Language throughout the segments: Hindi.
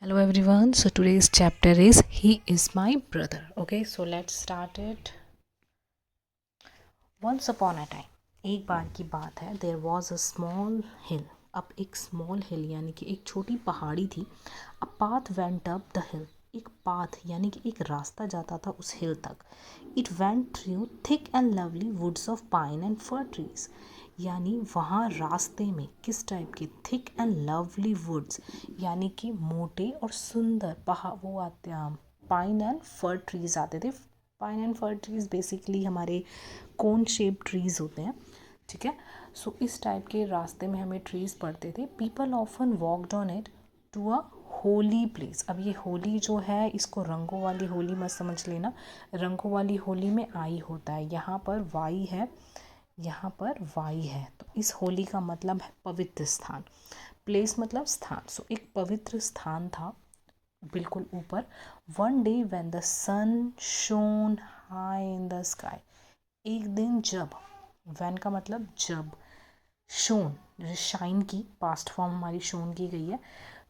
Hello everyone. So today's chapter is He is my brother. Okay, so let's start it. Once upon a time, एक बार की बात है. There was a small hill. अब एक small hill यानी कि एक छोटी पहाड़ी थी. A path went up the hill. एक path यानी कि एक रास्ता जाता था उस hill तक. It went through thick and lovely woods of pine and fir trees. यानी वहाँ रास्ते में किस टाइप के थिक एंड लवली वुड्स यानी कि मोटे और सुंदर वो आते हैं पाइन एंड फर ट्रीज आते थे. Pine and fir trees basically हमारे कोन शेप ट्रीज होते हैं. ठीक है. सो इस टाइप के रास्ते में हमें ट्रीज पड़ते थे. People often walked on it to a holy place. अब ये होली जो है इसको रंगों वाली होली मत समझ लेना. रंगों वाली होली में आई होता है. यहाँ पर वाई है. यहाँ पर वाई है तो इस होली का मतलब है पवित्र स्थान. प्लेस मतलब स्थान. सो एक पवित्र स्थान था बिल्कुल ऊपर. One day when the sun shone high in the sky. एक दिन जब, व्हेन का मतलब जब, शोन जैसे शाइन की पास्ट फॉर्म हमारी शोन की गई है.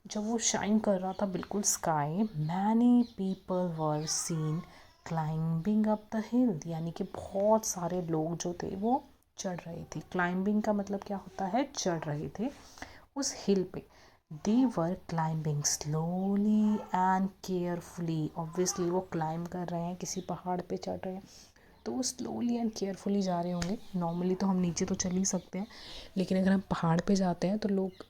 जब वो शाइन कर रहा था बिल्कुल sky, many people were seen climbing up the हिल. यानी कि बहुत सारे लोग जो थे वो चढ़ रहे थे. क्लाइंबिंग का मतलब क्या होता है, चढ़ रहे थे उस हिल पे. They were climbing slowly and carefully. Obviously वो क्लाइंब कर रहे हैं, किसी पहाड़ पे चढ़ रहे हैं तो वो स्लोली एंड केयरफुली जा रहे होंगे. नॉर्मली तो हम नीचे तो चल ही सकते हैं, लेकिन अगर हम पहाड़ पे जाते हैं तो लोग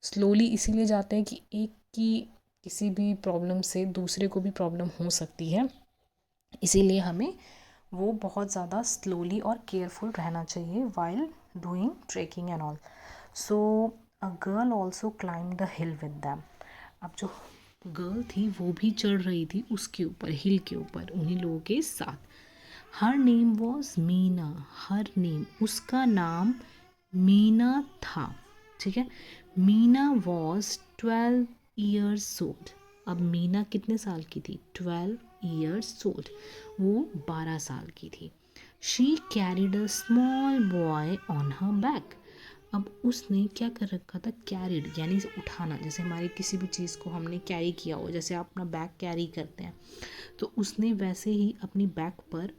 स्लोली इसीलिए जाते हैं कि एक की किसी भी प्रॉब्लम से दूसरे को भी प्रॉब्लम हो सकती है. इसीलिए हमें वो बहुत ज़्यादा स्लोली और केयरफुल रहना चाहिए while doing trekking and all. So a girl also climb the hill with them. अब जो गर्ल थी वो भी चढ़ रही थी उसके ऊपर, हिल के ऊपर उन्हीं लोगों के साथ. Her name was Meena. Her name उसका नाम मीना था. ठीक है. Meena was 12 years old. अब मीना कितने साल की थी, 12 years old. वो 12 साल की थी. She carried a small boy on her back. अब उसने क्या कर रखा था, कैरिड यानी उठाना. जैसे हमारे किसी भी चीज़ को हमने कैरी किया हो, जैसे आप अपना बैग कैरी करते हैं, तो उसने वैसे ही अपनी बैक पर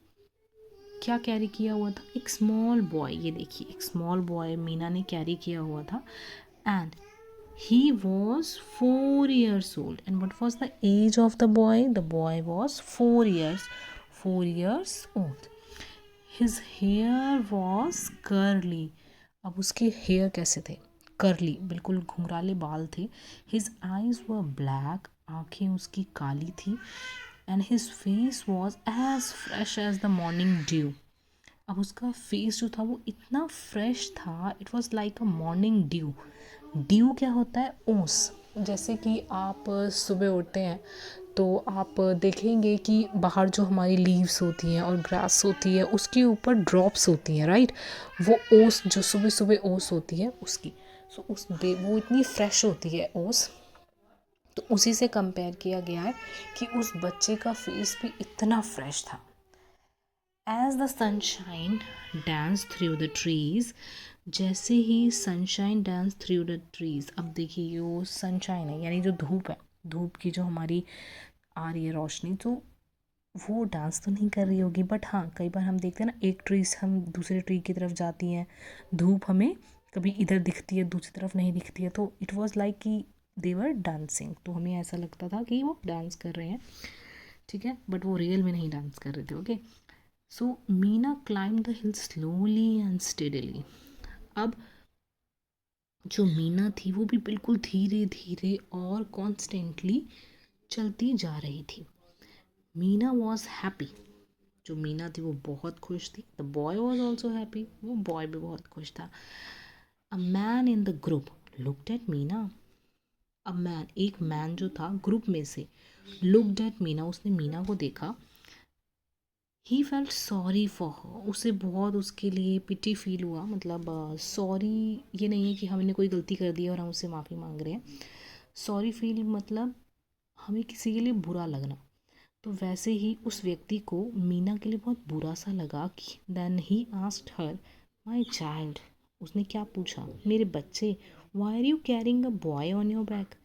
क्या कैरी किया हुआ था, एक स्मॉल बॉय. ये देखिए एक स्मॉल बॉय मीना ने कैरी किया हुआ था. And he was 4 years old. And what was the age of the boy? The boy was 4 years old. His hair was curly. अब उसके हेयर कैसे थे, कर्ली, बिल्कुल घुंघराले बाल थे. His eyes were black. आंखें उसकी काली थी. And his face was as fresh as the morning dew. अब उसका फेस जो था वो इतना फ्रेश था. It was like a morning due. Due क्या होता है, ओस. जैसे कि आप सुबह उठते हैं तो आप देखेंगे कि बाहर जो हमारी लीव्स होती हैं और ग्रास होती है उसके ऊपर ड्रॉप्स होती हैं, राइट. वो ओस जो सुबह सुबह ओस होती है उसकी. सो वो इतनी फ्रेश होती है ओस. तो उसी से कंपेयर किया गया है कि उस बच्चे का फेस भी इतना फ्रेश था. As the sunshine danced through the trees. जैसे ही sunshine dance through the trees. अब देखिए ये वो सनशाइन है यानी जो धूप है, धूप की जो हमारी आ रही है रोशनी, तो वो डांस तो नहीं कर रही होगी, बट हाँ कई बार हम देखते हैं ना, एक ट्री से हम दूसरे ट्री की तरफ जाती हैं, धूप हमें कभी इधर दिखती है दूसरी तरफ नहीं दिखती है, तो इट वॉज लाइक कि दे वर डांसिंग. तो हमें ऐसा लगता था कि वो डांस कर रहे हैं. ठीक है. बट वो रियल में नहीं डांस कर रहे थे. Okay. So Meena climb the hill slowly and steadily. अब जो मीना थी वो भी बिल्कुल धीरे धीरे और कॉन्स्टेंटली चलती जा रही थी. Meena was happy. जो मीना थी वो बहुत खुश थी. The boy was also happy. वो बॉय भी बहुत खुश था. A man in the group looked at Meena. A man, एक मैन जो था ग्रुप में से, लुक्ड एट मीना, उसने मीना को देखा. He felt sorry for her. उसे बहुत उसके लिए पिटी फील हुआ. मतलब सॉरी ये नहीं है कि हमने कोई गलती कर दी और हम उससे माफ़ी मांग रहे हैं. सॉरी फील मतलब हमें किसी के लिए बुरा लगना. तो वैसे ही उस व्यक्ति को मीना के लिए बहुत बुरा सा लगा. कि then he asked her, my child. उसने क्या पूछा, मेरे बच्चे, why are you carrying a boy on your back.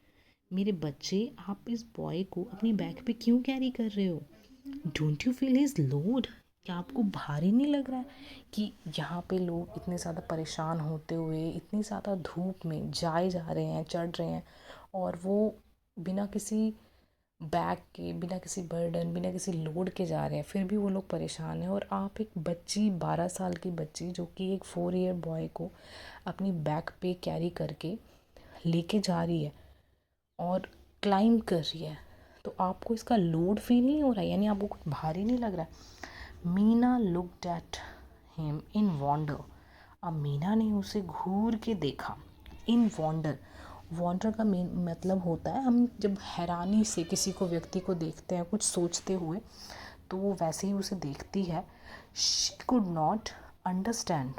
मेरे बच्चे, आप इस बॉय को अपनी बैक पे क्यों कैरी कर रहे हो? Don't you feel his load? क्या आपको भारी नहीं लग रहा है कि यहाँ पे लोग इतने ज़्यादा परेशान होते हुए इतनी ज़्यादा धूप में जाए जा रहे हैं, चढ़ रहे हैं, और वो बिना किसी बैग के, बिना किसी बर्डन, बिना किसी लोड के जा रहे हैं, फिर भी वो लोग परेशान हैं। और आप एक बच्ची, 12 साल की बच्ची, जो कि एक 4 ईयर बॉय को अपनी बैक पे कैरी करके लेके जा रही है और क्लाइंब कर रही है, तो आपको इसका लोड फील नहीं हो रहा है? यानी आपको कुछ भारी नहीं लग रहा है? Meena looked at him in wonder. अब मीना ने उसे घूर के देखा। इन वॉन्डर, वॉन्डर का मेन मतलब होता है, हम जब हैरानी से किसी को, व्यक्ति को देखते हैं कुछ सोचते हुए, तो वो वैसे ही उसे देखती है। She could not understand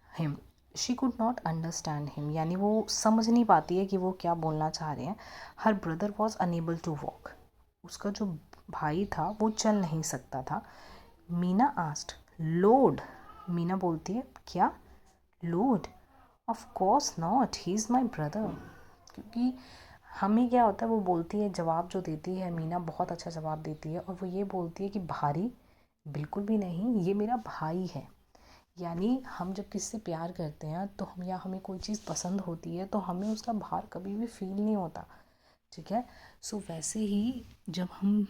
him, she could not understand him, यानी वो समझ नहीं पाती है कि वो क्या बोलना चाह रहे हैं। Her brother was unable to walk, उसका जो भाई था वो चल नहीं सकता था। Meena asked, load? मीना बोलती है, क्या load? Of course not, he is my brother. क्योंकि हमें क्या होता है, वो बोलती है, जवाब जो देती है मीना, बहुत अच्छा जवाब देती है, और वो ये बोलती है कि भारी बिल्कुल भी नहीं, ये मेरा भाई है। यानी हम जब किसी से प्यार करते हैं तो हम, या हमें कोई चीज़ पसंद होती है, तो हमें उसका भार कभी भी फील नहीं होता, ठीक है। सो वैसे ही जब हम